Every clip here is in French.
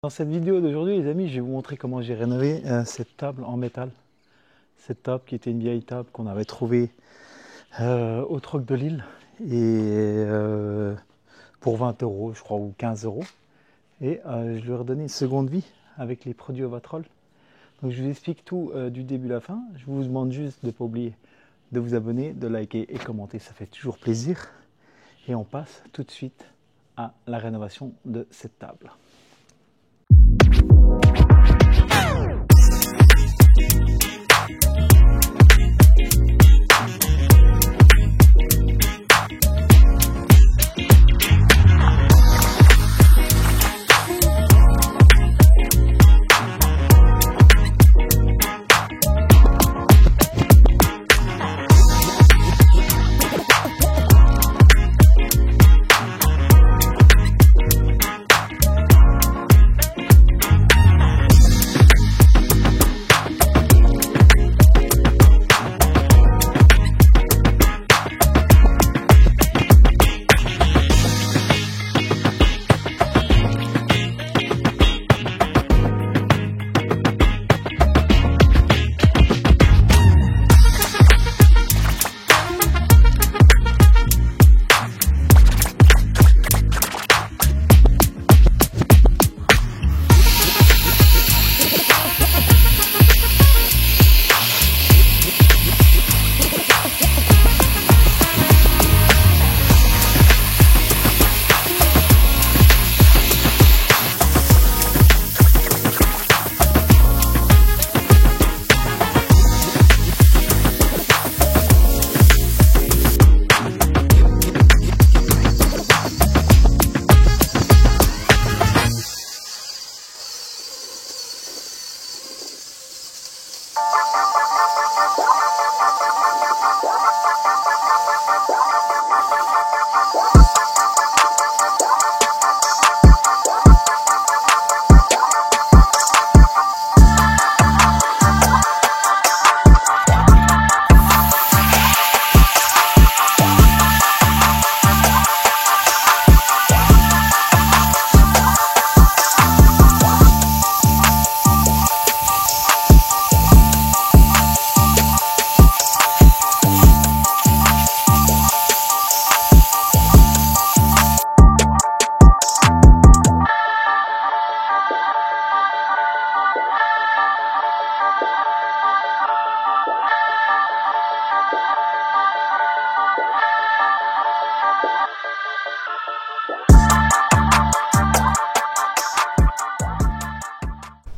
Dans cette vidéo d'aujourd'hui, les amis, je vais vous montrer comment j'ai rénové cette table en métal. Cette table qui était une vieille table qu'on avait trouvée au troc de Lille et pour 20 €, je crois, ou 15 €. Et je lui ai redonné une seconde vie avec les produits Ovatrol. Donc je vous explique tout du début à la fin. Je vous demande juste de ne pas oublier de vous abonner, de liker et commenter, ça fait toujours plaisir. Et on passe tout de suite à la rénovation de cette table.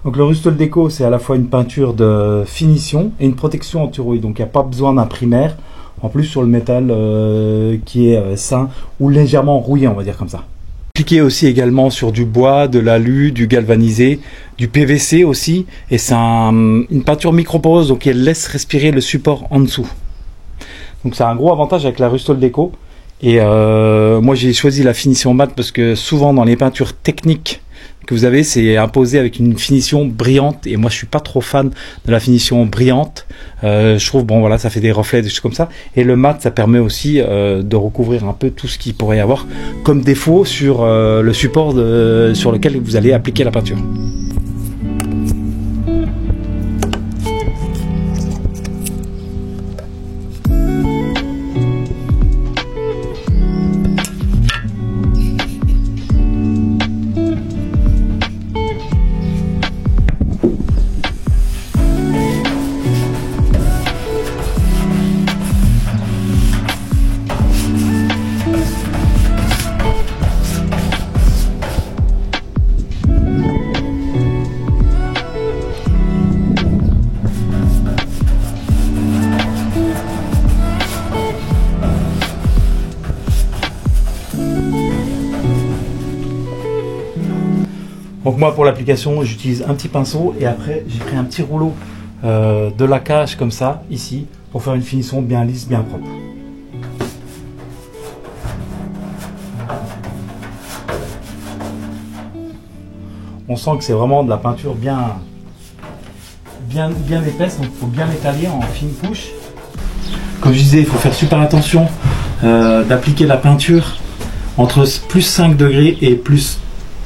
Donc le Rustol Déco, c'est à la fois une peinture de finition et une protection anti-rouille. Donc il n'y a pas besoin d'un primaire. En plus sur le métal qui est sain ou légèrement rouillé, on va dire comme ça. Appliqué aussi également sur du bois, de l'alu, du galvanisé, du PVC aussi. Et c'est une peinture microporeuse, donc elle laisse respirer le support en dessous. Donc c'est un gros avantage avec la Rustol Déco. Et moi j'ai choisi la finition mat parce que souvent dans les peintures techniques que vous avez, c'est imposé avec une finition brillante et moi je suis pas trop fan de la finition brillante. Je trouve, bon voilà, ça fait des reflets, des choses comme ça, et le mat ça permet aussi de recouvrir un peu tout ce qu'il pourrait y avoir comme défaut sur le support sur lequel vous allez appliquer la peinture. Donc moi pour l'application j'utilise un petit pinceau et après j'ai pris un petit rouleau de laquage comme ça ici pour faire une finition bien lisse, bien propre. On sent que c'est vraiment de la peinture bien épaisse, donc il faut bien l'étaler en fine couche. Comme je disais, il faut faire super attention d'appliquer la peinture entre plus 5 degrés et plus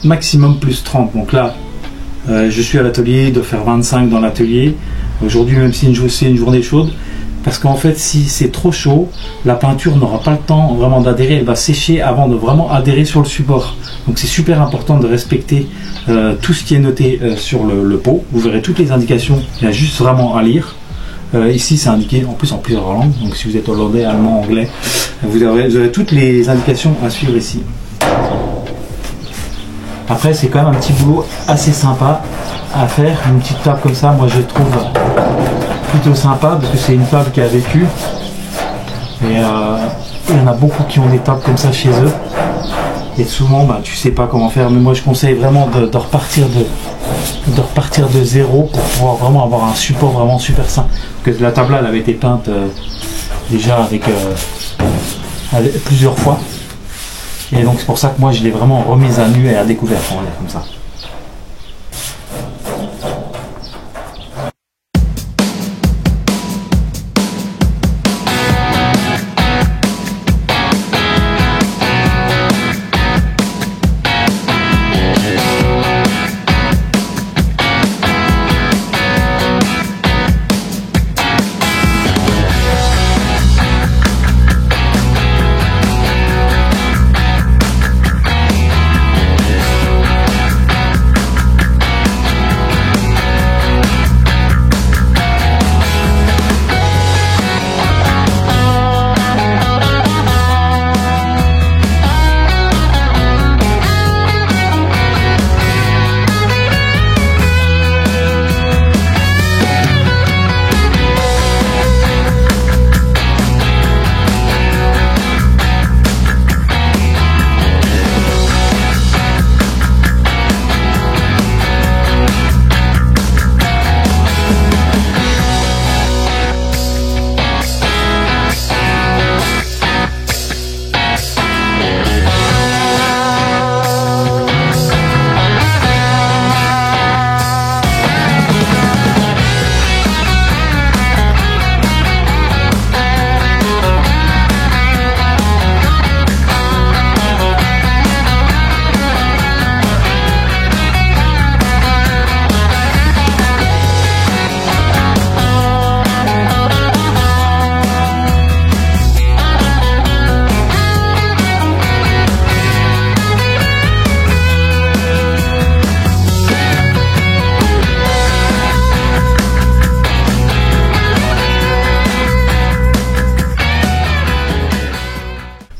maximum plus 30. Donc là, Je suis à l'atelier, de faire 25 dans l'atelier. Aujourd'hui, même si c'est une journée chaude, parce qu'en fait, si c'est trop chaud, la peinture n'aura pas le temps vraiment d'adhérer, elle va sécher avant de vraiment adhérer sur le support. Donc c'est super important de respecter tout ce qui est noté sur le pot. Vous verrez toutes les indications, il y a juste vraiment à lire. Ici c'est indiqué en plus en plusieurs langues, donc si vous êtes hollandais, allemand, anglais, vous aurez toutes les indications à suivre ici. Après c'est quand même un petit boulot assez sympa à faire, une petite table comme ça, moi je trouve plutôt sympa parce que c'est une table qui a vécu et il y en a beaucoup qui ont des tables comme ça chez eux et souvent tu sais pas comment faire, mais moi je conseille vraiment de repartir de zéro pour pouvoir vraiment avoir un support vraiment super sain, parce que la table là elle avait été peinte déjà avec plusieurs fois et donc c'est pour ça que moi je l'ai vraiment remise à nu et à découvert, on va dire comme ça.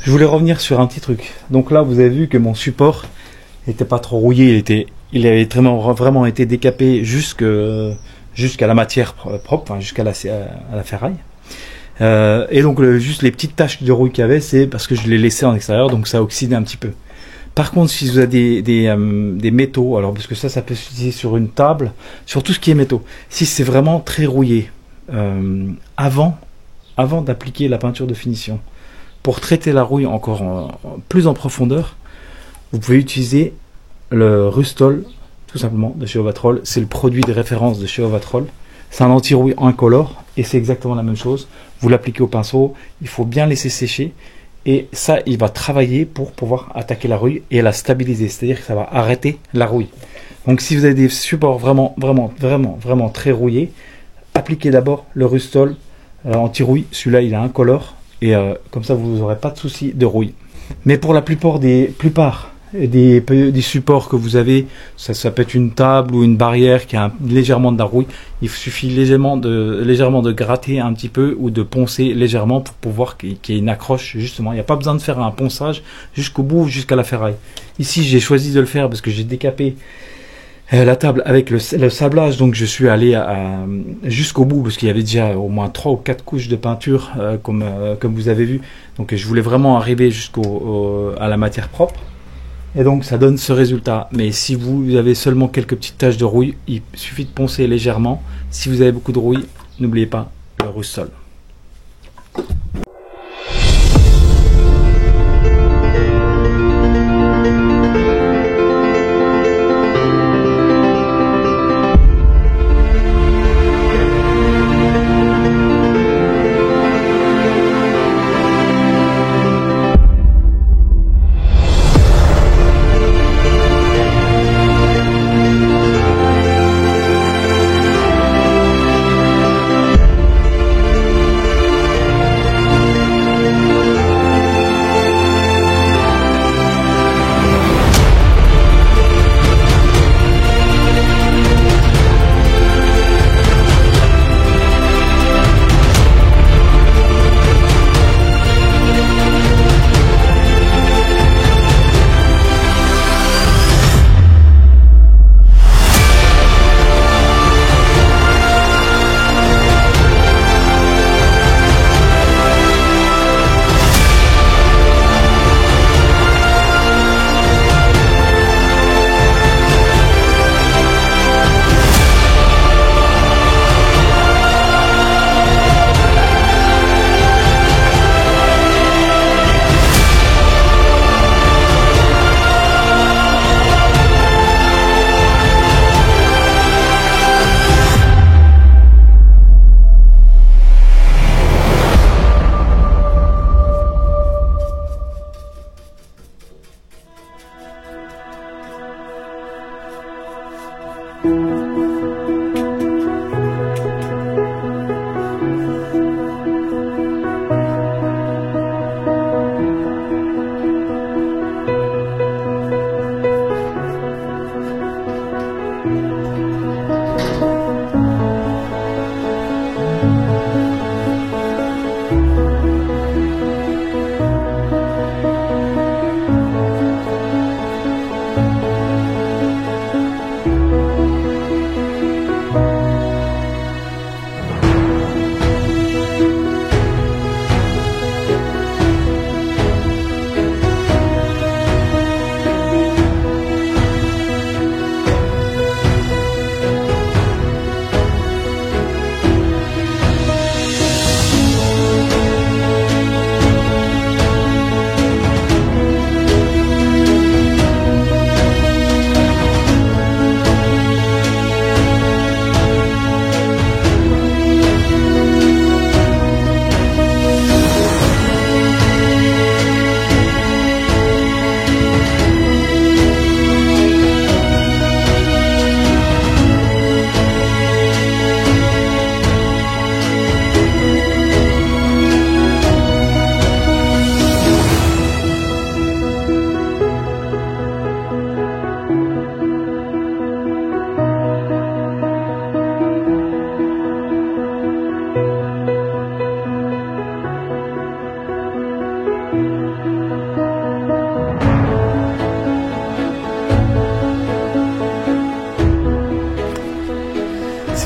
Je voulais revenir sur un petit truc. Donc là, vous avez vu que mon support n'était pas trop rouillé. Il avait vraiment été décapé jusqu'à la matière propre, enfin, jusqu'à la ferraille. Et donc juste les petites taches de rouille qu'il y avait, c'est parce que je l'ai laissé en extérieur, donc ça a oxydé un petit peu. Par contre, si vous avez des métaux, alors parce que ça peut s'utiliser sur une table, sur tout ce qui est métaux. Si c'est vraiment très rouillé, avant d'appliquer la peinture de finition, pour traiter la rouille encore plus en profondeur, vous pouvez utiliser le Rustol, tout simplement, de chez Ovatrol. C'est le produit de référence de chez Ovatrol. C'est un anti-rouille incolore et c'est exactement la même chose. Vous l'appliquez au pinceau, il faut bien laisser sécher et ça, il va travailler pour pouvoir attaquer la rouille et la stabiliser. C'est-à-dire que ça va arrêter la rouille. Donc si vous avez des supports vraiment très rouillés, appliquez d'abord le Rustol anti-rouille. Celui-là, il est incolore. Et comme ça vous n'aurez pas de souci de rouille. Mais pour la plupart des supports que vous avez, ça peut être une table ou une barrière qui a légèrement de la rouille, il suffit légèrement de gratter un petit peu ou de poncer légèrement pour pouvoir qu'il y ait une accroche justement. Il n'y a pas besoin de faire un ponçage jusqu'au bout, jusqu'à la ferraille. Ici j'ai choisi de le faire parce que j'ai décapé la table avec le sablage, donc je suis allé jusqu'au bout parce qu'il y avait déjà au moins 3 ou 4 couches de peinture comme vous avez vu, donc je voulais vraiment arriver à la matière propre et donc ça donne ce résultat. Mais si vous avez seulement quelques petites taches de rouille, il suffit de poncer légèrement. Si vous avez beaucoup de rouille, n'oubliez pas le Rustol.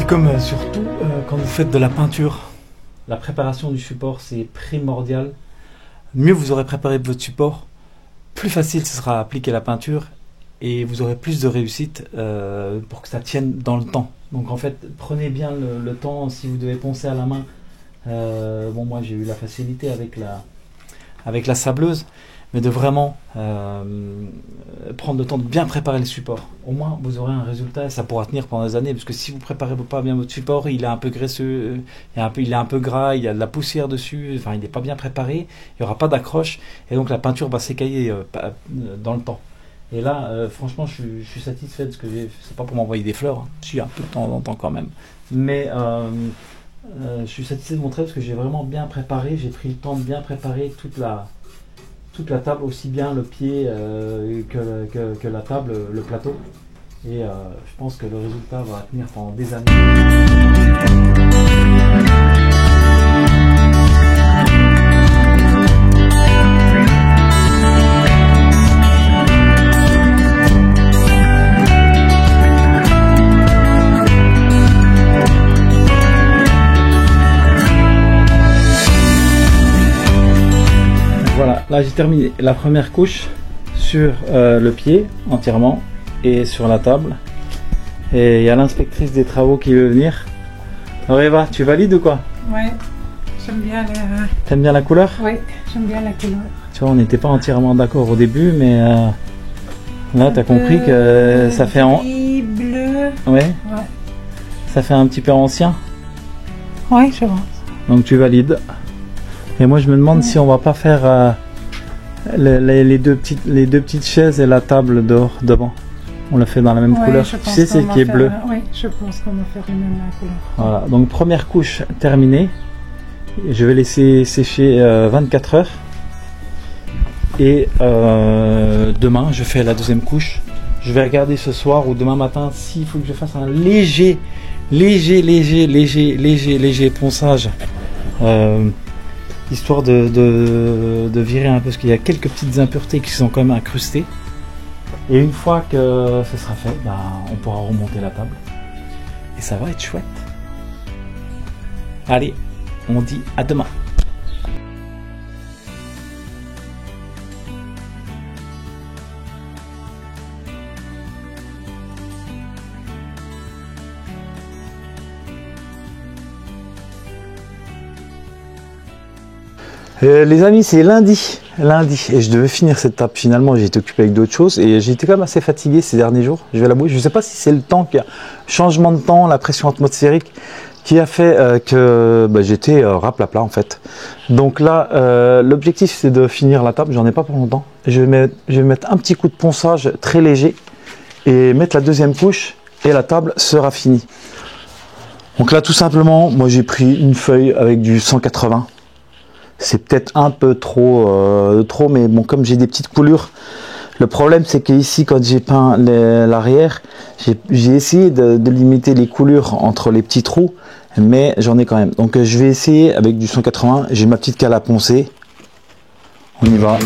Comme surtout quand vous faites de la peinture, la préparation du support c'est primordial. Mieux vous aurez préparé votre support, plus facile ce sera à appliquer la peinture et vous aurez plus de réussite pour que ça tienne dans le temps. Donc en fait, prenez bien le temps si vous devez poncer à la main. Bon, moi j'ai eu la facilité avec la sableuse, mais de vraiment prendre le temps de bien préparer le support. Au moins, vous aurez un résultat et ça pourra tenir pendant des années. Parce que si vous ne préparez pas bien votre support, il est un peu graisseux, il est un peu gras, il y a de la poussière dessus, enfin, il n'est pas bien préparé, il n'y aura pas d'accroche et donc la peinture va s'écailler dans le temps. Et là, franchement, je suis satisfait de ce que j'ai fait. C'est pas pour m'envoyer des fleurs, hein. Je suis un peu de temps en temps quand même. Mais je suis satisfait de mon trait parce que j'ai vraiment bien préparé, j'ai pris le temps de bien préparer toute la table, aussi bien le pied que la table, le plateau. Et je pense que le résultat va tenir pendant des années. Voilà, là j'ai terminé la première couche sur le pied entièrement et sur la table. Et il y a l'inspectrice des travaux qui veut venir. Alors Eva, tu valides ou quoi? Ouais, j'aime bien les... T'aimes bien la couleur? Oui, j'aime bien la couleur. Tu vois, on n'était pas entièrement d'accord au début, mais là tu as compris que ça fait en... bleu. Ouais. Ça fait un petit peu ancien. Oui, je pense. Donc tu valides. Et moi je me demande si on va pas faire les deux petites chaises et la table dehors devant. On l'a fait dans la même couleur. Tu sais, c'est qui est bleu. Oui, je pense qu'on va faire une même couleur. Voilà, donc première couche terminée. Je vais laisser sécher 24 heures. Et demain, je fais la deuxième couche. Je vais regarder ce soir ou demain matin s'il faut que je fasse un léger ponçage. Histoire de virer un peu, parce qu'il y a quelques petites impuretés qui sont quand même incrustées. Et une fois que ce sera fait, bah, on pourra remonter la table. Et ça va être chouette. Allez, on dit à demain. Les amis, c'est lundi, et je devais finir cette table. Finalement, j'ai été occupé avec d'autres choses et j'ai été quand même assez fatigué ces derniers jours, je vais l'avouer. Je ne sais pas si c'est le temps, changement de temps, la pression atmosphérique qui a fait que j'étais raplapla en fait. Donc là, l'objectif c'est de finir la table, j'en ai pas pour longtemps. Je vais mettre un petit coup de ponçage très léger et mettre la deuxième couche et la table sera finie. Donc là tout simplement, moi j'ai pris une feuille avec du 180. C'est peut-être un peu trop, mais bon, comme j'ai des petites coulures, le problème c'est qu'ici quand j'ai peint l'arrière, j'ai essayé de limiter les coulures entre les petits trous, mais j'en ai quand même. Donc je vais essayer avec du 180, j'ai ma petite cale à poncer. On y va.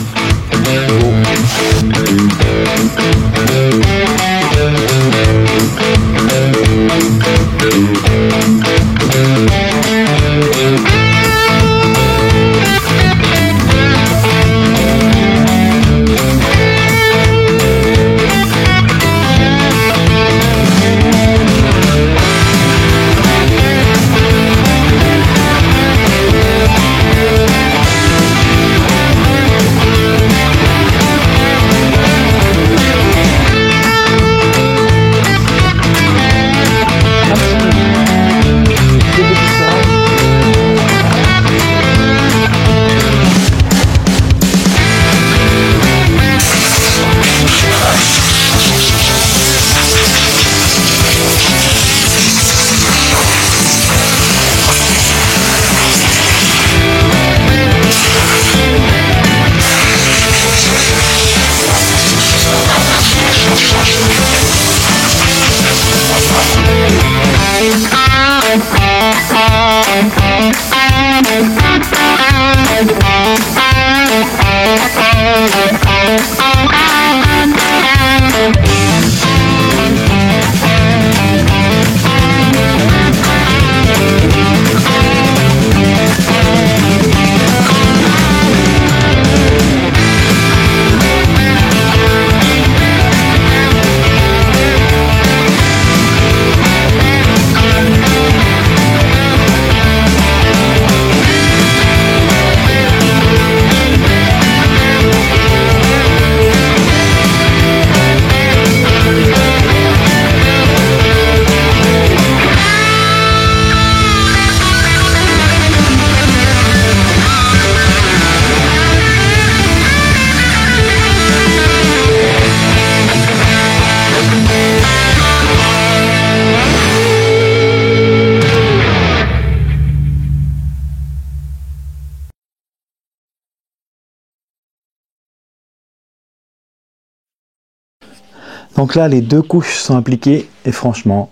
Donc là, les 2 couches sont appliquées et franchement,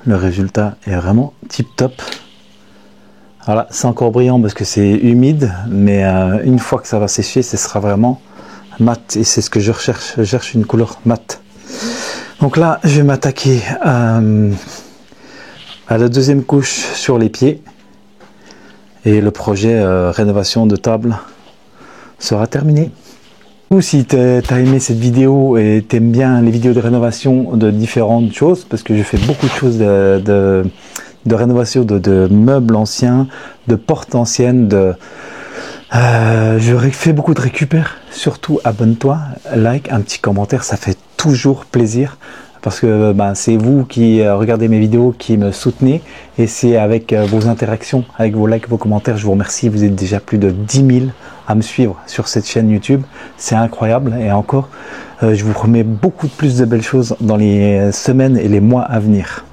le résultat est vraiment tip top. Voilà, c'est encore brillant parce que c'est humide, mais une fois que ça va sécher, ce sera vraiment mat et c'est ce que je recherche. Je cherche une couleur mat. Donc là, je vais m'attaquer à la 2e couche sur les pieds et le projet rénovation de table sera terminé. Si tu as aimé cette vidéo et tu aimes bien les vidéos de rénovation de différentes choses, parce que je fais beaucoup de choses de rénovation de meubles anciens, de portes anciennes, je fais beaucoup de récupère. Surtout abonne-toi, like, un petit commentaire, ça fait toujours plaisir. Parce que c'est vous qui regardez mes vidéos, qui me soutenez. Et c'est avec vos interactions, avec vos likes, vos commentaires, je vous remercie. Vous êtes déjà plus de 10 000 à me suivre sur cette chaîne YouTube. C'est incroyable. Et encore, je vous promets beaucoup plus de belles choses dans les semaines et les mois à venir.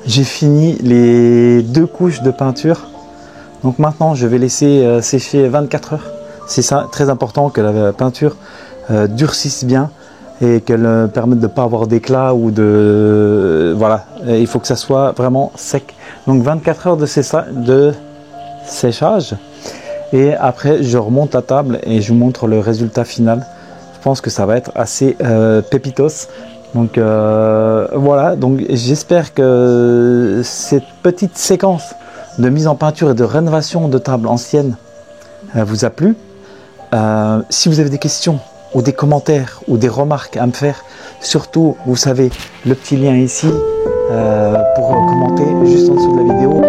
J'ai fini les 2 couches de peinture. Donc maintenant, je vais laisser sécher 24 heures. C'est ça, très important que la peinture durcisse bien. et qu'elle permette de ne pas avoir d'éclat ou de... Voilà, et il faut que ça soit vraiment sec. Donc 24 heures de séchage. Et après, je remonte la table et je vous montre le résultat final. Je pense que ça va être assez pépitos. Donc voilà, donc j'espère que cette petite séquence de mise en peinture et de rénovation de table ancienne vous a plu. Si vous avez des questions ou des commentaires ou des remarques à me faire, surtout, vous savez, le petit lien ici pour commenter juste en dessous de la vidéo.